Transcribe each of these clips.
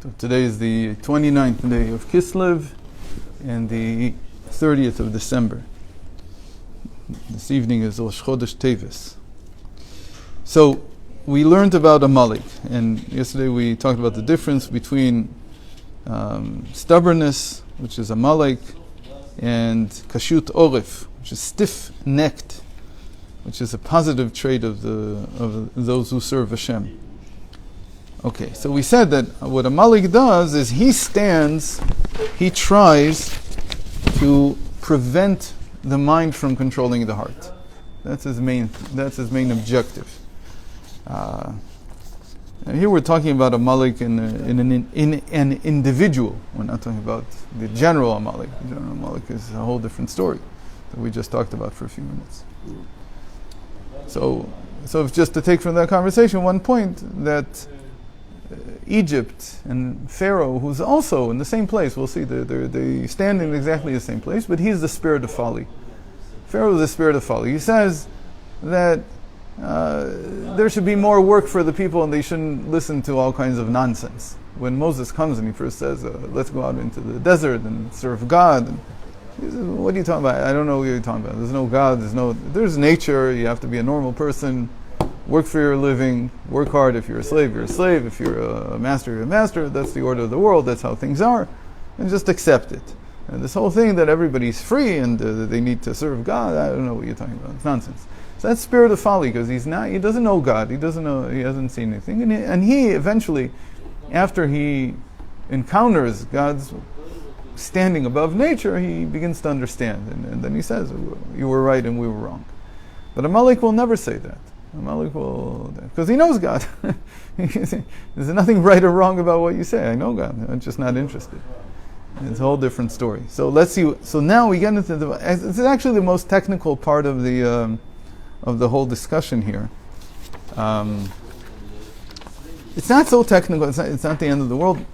So today is the 29th day of Kislev and the 30th of December. This evening is Rosh Chodesh Teves. So we learned about Amalek, and yesterday we talked about the difference between stubbornness, which is Amalek, and Kashut Oref, which is stiff-necked, which is a positive trait of those who serve Hashem. Okay, so we said that what Amalek does is he tries to prevent the mind from controlling the heart. That's his main objective. And here we're talking about Amalek in an individual. We're not talking about the general Amalek. The general Amalek is a whole different story that we just talked about for a few minutes. So if just to take from that conversation one point, that Egypt and Pharaoh, who's also in the same place, we'll see, they stand in exactly the same place, but he's the spirit of folly. Pharaoh is the spirit of folly. He says that there should be more work for the people and they shouldn't listen to all kinds of nonsense. When Moses comes and he first says, let's go out into the desert and serve God, and he says, what are you talking about? I don't know what you're talking about. There's no God, there's nature, you have to be a normal person, work for your living, work hard. If you're a slave, you're a slave. If you're a master, you're a master. That's the order of the world, that's how things are, and just accept it. And this whole thing that everybody's free and they need to serve God, I don't know what you're talking about. It's nonsense. So that's spirit of folly, because he doesn't know God, he hasn't seen anything. And he eventually, after he encounters God's standing above nature, he begins to understand. And then he says, you were right and we were wrong. But Amalek will never say that. Amalek will, because he knows God. There's nothing right or wrong about what you say. I know God, I'm just not interested. It's a whole different story. So let's see. So now we get into it's actually the most technical part of the whole discussion here. It's not so technical. It's not the end of the world.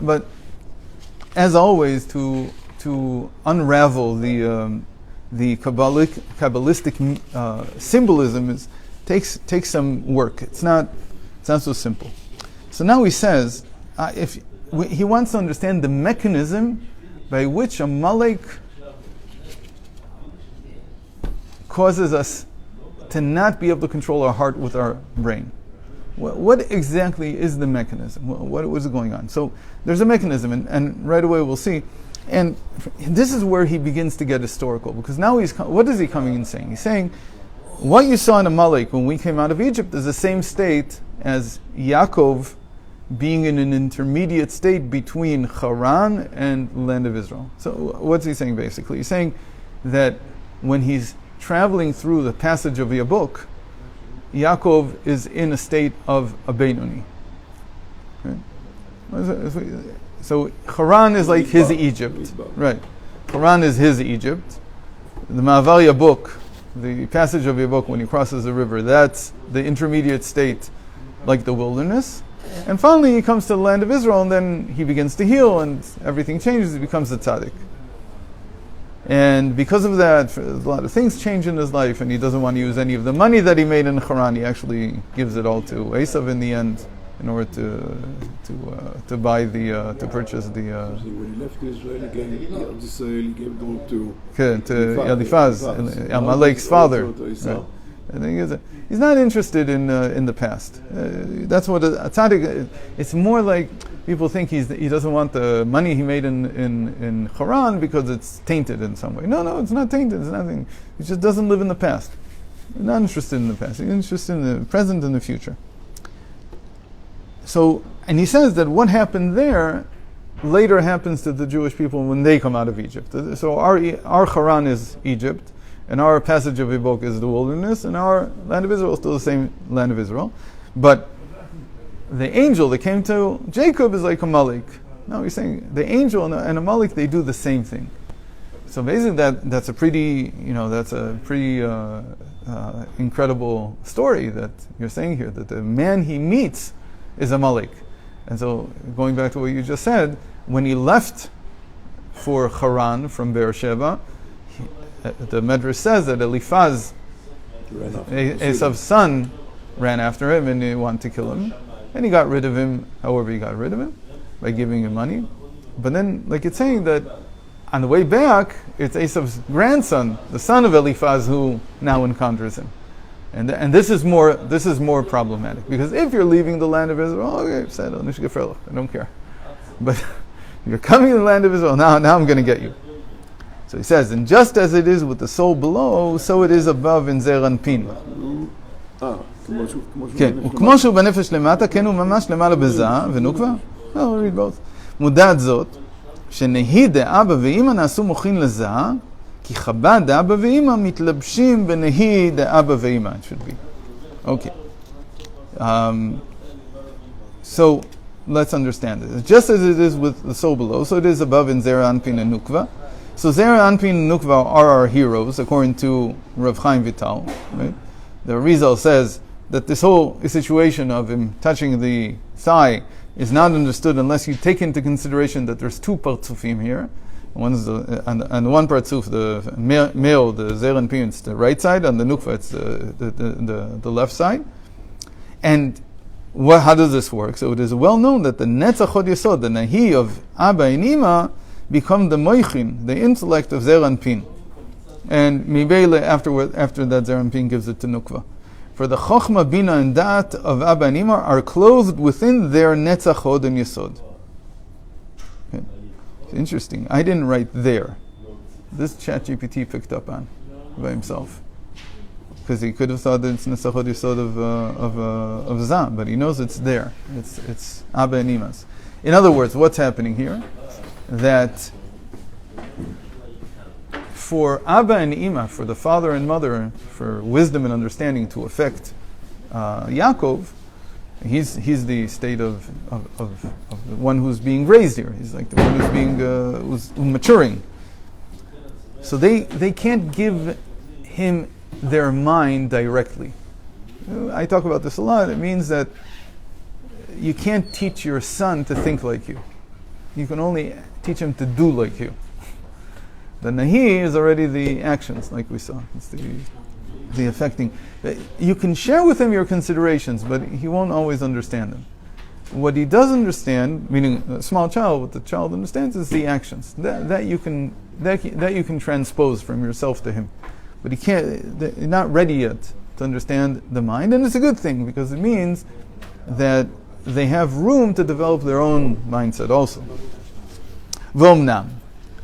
But as always, to unravel the Kabbalistic symbolism takes some work. It's not so simple. So now he says, he wants to understand the mechanism by which Amalek causes us to not be able to control our heart with our brain. What exactly is the mechanism? What is going on? So there's a mechanism, and right away we'll see. And this is where he begins to get historical, because now what is he coming and saying? He's saying, what you saw in Amalek when we came out of Egypt is the same state as Yaakov being in an intermediate state between Haran and the land of Israel. So what's he saying basically? He's saying that when he's traveling through the passage of Yabok, Yaakov is in a state of a Benoni. Okay? So Haran is like his Egypt. Right. Haran is his Egypt. The Ma'avar Yabok, the passage of Yabok when he crosses the river, that's the intermediate state, like the wilderness. And finally he comes to the land of Israel, and then he begins to heal, and everything changes, he becomes a tzaddik. And because of that, a lot of things change in his life, and he doesn't want to use any of the money that he made in Haran. He actually gives it all to Esav in the end, in order to purchase the. When he left Israel, he gave them to Eliphaz, Amalek's father. Right. I think he's not interested in the past. That's what a tzaddik. It's more like people think he doesn't want the money he made in Haran because it's tainted in some way. No, it's not tainted. It's nothing. He just doesn't live in the past. He's not interested in the past. He's interested in the present and the future. So, and he says that what happened there later happens to the Jewish people when they come out of Egypt. So our Haran is Egypt, and our passage of Yabok is the wilderness, and our land of Israel is still the same land of Israel. But the angel that came to Jacob is like Amalek. Now he's saying the angel and Amalek, they do the same thing. So basically that's a pretty incredible story that you're saying here, that the man he meets is Amalek. And so going back to what you just said, when he left for Haran from Beersheba, the Medrash says that Eliphaz, Esav's son, ran after him and he wanted to kill him. And he got rid of him however he got rid of him. by giving him money. But then, like it's saying that on the way back, it's Esav's grandson, the son of Eliphaz, who now encounters him. And this is more problematic, because if you're leaving the land of Israel, okay, I don't care. But you're coming to the land of Israel, now I'm going to get you. So he says, and just as it is with the soul below, so it is above in Zer Anpin. כן, וכמו שהוא בנפש למטה, כן הוא ממש למעלה בזה, ונוקבה. לא, read both. מודעת זאת, שנהי דאבא ואמא נעשו מוכין לזה, כי חב"ד דאבא ואמא מתלבשים בנהי דאבא ואמא. It should be. Okay. So, let's understand this. Just as it is with the soul below, so it is above in Zer Anpin and Nukva. So Zer Anpin and Nukva are our heroes, according to Rav Chaim Vital. Right? The Rizal says that this whole situation of him touching the thigh is not understood unless you take into consideration that there's two partzufim here. One's on the one partzuf, the male, the Zer Anpin, it's the right side, and the Nukva, it's the left side. And how does this work? So it is well known that the Netzach Hod Yesod, the Nahi of Abba and Ima, become the Moichin, the intellect of Zer Anpin. And Mibele, after that, Zer Anpin gives it to Nukva. For the Chochma, Bina, and Da'at of Abba and Ima are clothed within their Netzach Hod and Yesod. Okay. It's interesting. I didn't write there. This ChatGPT picked up on by himself. Because he could have thought that it's Netzach Hod Yesod of Zah, but he knows it's there. It's Abba and Ima's. In other words, what's happening here? That for Abba and Ima, for the father and mother, for wisdom and understanding to affect Yaakov, he's the state of the one who's being raised here. He's like the one who's being who's maturing. So they can't give him their mind directly. I talk about this a lot. It means that you can't teach your son to think like you. You can only teach him to do like you. The nahi is already the actions, like we saw. It's the affecting. You can share with him your considerations, but he won't always understand them. What he does understand, meaning a small child, what the child understands is the actions. That you can transpose from yourself to him. But he can't. You're not ready yet to understand the mind, and it's a good thing because it means that they have room to develop their own mindset also. V'omnam.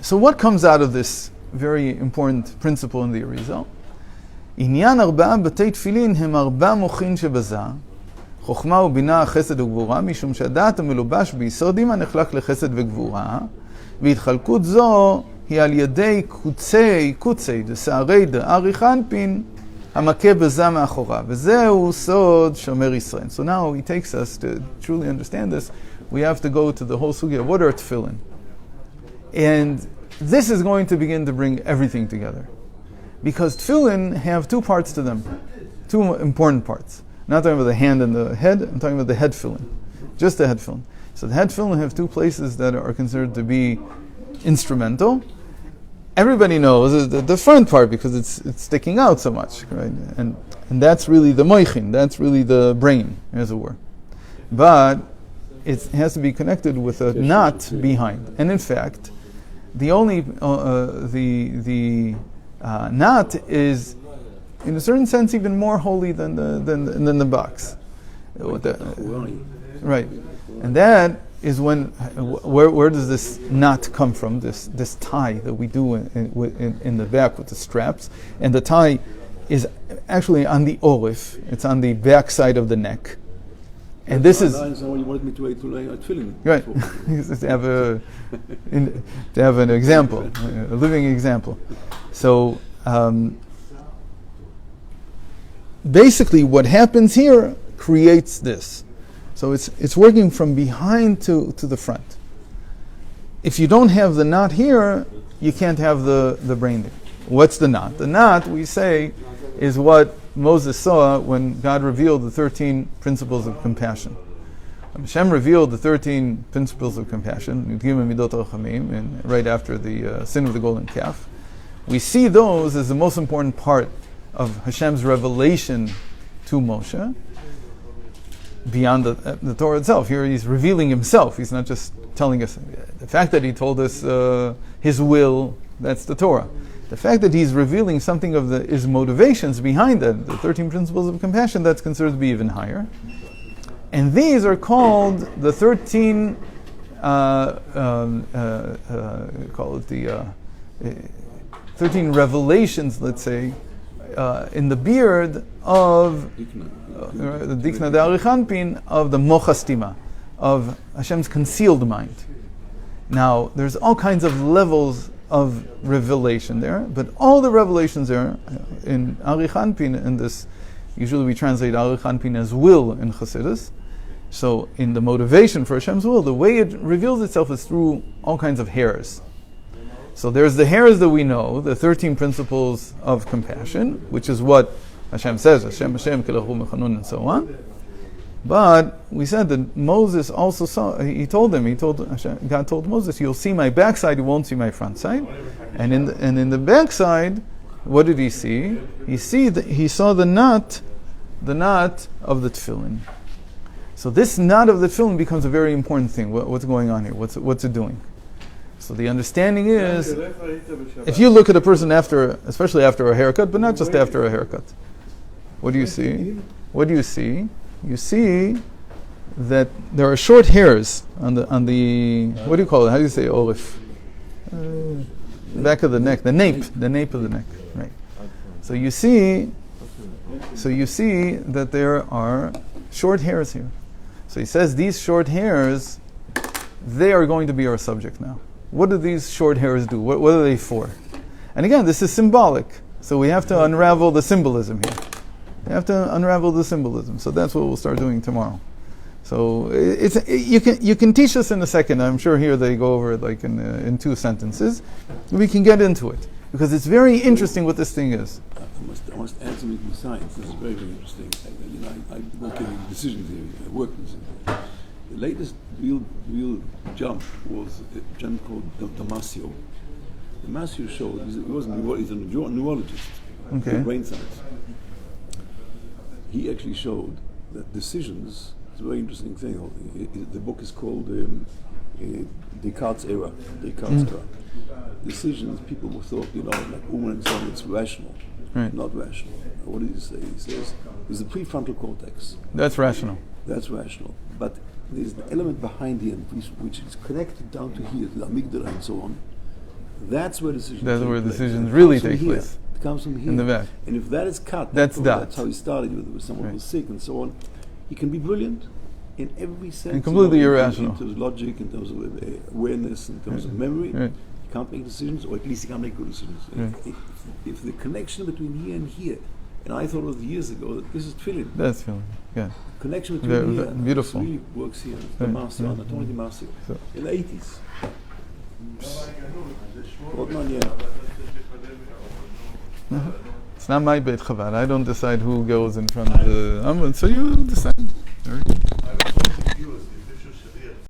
So what comes out of this very important principle in the Arizal? עניין ארבעה בתי תפילין הם ארבע מוחין שבזה, חוכמה ובינה, חסד וגבורה, משום שהדעת המלובש ביסוד אימה נחלק לחסד וגבורה, והתחלקות זו היא על ידי קוצי דשערי דאריך אנפין, המכה בזה מאחורה. וזהו סוד שומר ישראל. So now he takes us to truly understand this. We have to go to the whole sugya. What are tefillin? And this is going to begin to bring everything together. Because tefillin have two parts to them. Two important parts. I'm not talking about the hand and the head, I'm talking about the head tefillin. Just the head tefillin. So the head tefillin have two places that are considered to be instrumental. Everybody knows the front part because it's sticking out so much, right? And that's really the moichin, that's really the brain, as it were. But it has to be connected with a knot behind. And in fact, the only knot is, in a certain sense, even more holy than the box. Right, and that is when where does this knot come from? This tie that we do in the back with the straps, and the tie is actually on the orif. It's on the back side of the neck. And this is someone you wanted me to lay at filling. Right. to have an example, a living example. So basically, what happens here creates this. So it's working from behind to the front. If you don't have the knot here, you can't have the brain there. What's the knot? The knot, we say, is what Moses saw when God revealed the 13 principles of compassion. When Hashem revealed the 13 principles of compassion, and right after the sin of the golden calf, we see those as the most important part of Hashem's revelation to Moshe, beyond the Torah itself. Here he's revealing himself. He's not just telling us. The fact that he told us his will, that's the Torah. The fact that he's revealing something of his motivations behind that, the 13 principles of compassion, that's considered to be even higher. And these are called the 13, call it the 13 revelations, let's say, in the beard of the Dikna de Arichanpin, of the Mochastima, of Hashem's concealed mind. Now, there's all kinds of levels of revelation there, but all the revelations there in Arichanpin, in this, usually we translate Arichanpin as will in Chassidus. So in the motivation for Hashem's will, the way it reveals itself is through all kinds of hairs. So there's the hairs that we know, the 13 principles of compassion, which is what Hashem says, Hashem, Kelahu Mechanun, and so on. But we said that Moses also saw, God told Moses, you'll see my backside, you won't see my front side. And in the backside, what did he see? He saw the knot of the tefillin. So this knot of the tefillin becomes a very important thing. What's going on here? What's it doing? So the understanding is, if you look at a person especially after a haircut, but not just after a haircut, what do you see? What do you see? You see that there are short hairs on the what do you call it? How do you say orif? Back of the neck, the nape of the neck, right? So you see that there are short hairs here. So he says these short hairs, they are going to be our subject now. What do these short hairs do? What are they for? And again, this is symbolic. So we have to unravel the symbolism here. We have to unravel the symbolism. So that's what we'll start doing tomorrow. So you can teach us in a second. I'm sure here they go over it like in 2 sentences. We can get into it because it's very interesting what this thing is. I must add something to science. This is very, very interesting. I work in decision theory. I work in decision theory. The latest real jump was a jump called Damasio. Damasio showed, he's a neurologist, brain science. He actually showed that decisions, it's a very interesting thing. The book is called Descartes' Era. Decisions, people thought, like Uman and so on, it's rational, not rational. What did he say? He says, there's the prefrontal cortex. That's rational. That's rational. But there's the element behind here, which is connected down to here, to the amygdala and so on. That's where decisions really take place. It comes from here. In the back. And if that is cut, that's how he started with someone who was sick and so on. He can be brilliant in every sense. And completely irrational. In terms of logic, in terms of awareness, in terms of memory. Right. He can't make decisions, or at least he can't make good decisions. Right. If the connection between here and here, and I thought it was years ago that this is tefillin. That's tefillin, yeah. Connection between here and beautiful. Really works here. The Master, Anatomy the Master, in the 80s. It's not my Beit Chavad. I don't decide who goes in front of the... so you decide. Very good.